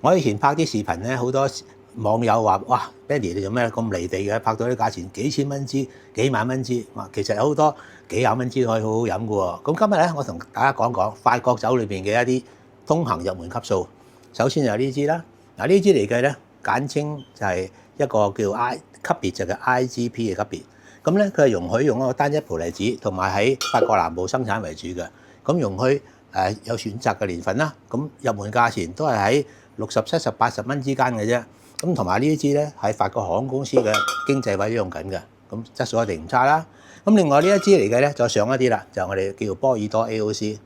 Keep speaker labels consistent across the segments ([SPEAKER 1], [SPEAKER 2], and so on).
[SPEAKER 1] 我以前拍啲視頻咧，好多網友話：哇 ，Benny 你做咩咁離地嘅？拍到啲價錢幾千蚊支、幾萬蚊支，其實有好多幾廿蚊支可以好好飲嘅喎。咁今日咧，我同大家講講法國酒裏邊嘅一啲通行入門級數。首先就係呢支啦，嗱呢支嚟計咧，簡稱就係一個叫 I 級別，就係 IGP 嘅級別。咁咧，佢係容許用一個單一葡提子，同埋喺法國南部生產為主嘅。咁容許有選擇嘅年份啦。咁入門價錢都係喺60、70、80蚊之間嘅啫。咁同埋呢一支咧，喺法國航空公司嘅經濟位都用緊嘅，咁質素一定唔差啦。咁另外呢一支嚟嘅咧，就上一啲啦，就我哋叫做波爾多 AOC。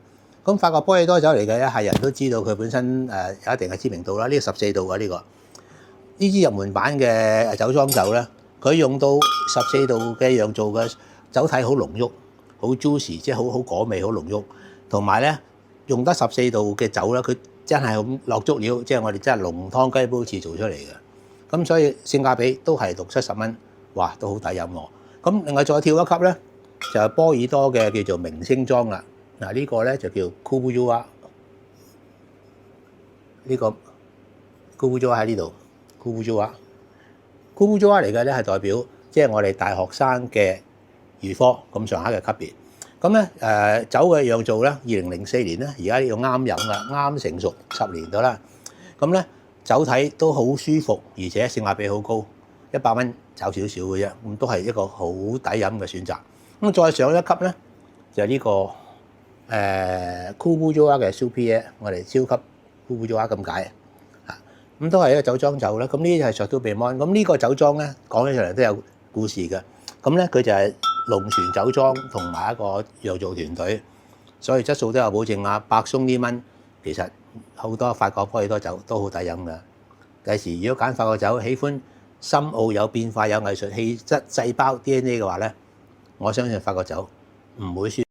[SPEAKER 1] 咁法國波爾多酒嚟嘅咧，係人都知道佢本身有一定嘅知名度啦。呢個14度嘅呢支入門版嘅酒莊酒咧，佢用到14度嘅釀造嘅酒體好濃郁，好 juicy， 即係好果味，好濃郁。同埋咧，用得14度嘅酒咧，佢真係咁落足料，即係我哋真係濃湯雞煲似做出嚟嘅。咁所以性價比都係60-70蚊，哇，都好抵飲喎。咁另外再跳一級咧，就係波爾多嘅叫做明星莊啦。嗱呢個咧就叫 Cuvée， 呢個 Cuvée 喺呢度 Cuvée 嚟嘅咧係代表即係我哋大學生嘅預科咁上下嘅級別。咁咧酒嘅釀造咧，2004年咧，而家要啱飲啦，啱成熟10年到啦。咁咧酒體都好舒服，而且性價比好高，100蚊找少少嘅啫，咁都係一個好抵飲嘅選擇。咁再上一級咧就係呢個Cuvée嘅 Super， 我哋超級 Cuvée咁解啊。咁都係一個酒莊酒啦。咁呢啲係 Château Bémont。咁呢個酒莊咧講起上嚟都有故事嘅。咁咧佢就係龍泉酒莊同埋一個釀造團隊，所以質素都有保證啊。百鬆啲蚊，其實好多法國波爾多酒都好抵飲㗎。第時如果揀法國酒，喜歡深奧有變化、有藝術氣質細胞 DNA 嘅話咧，我相信法國酒唔會輸。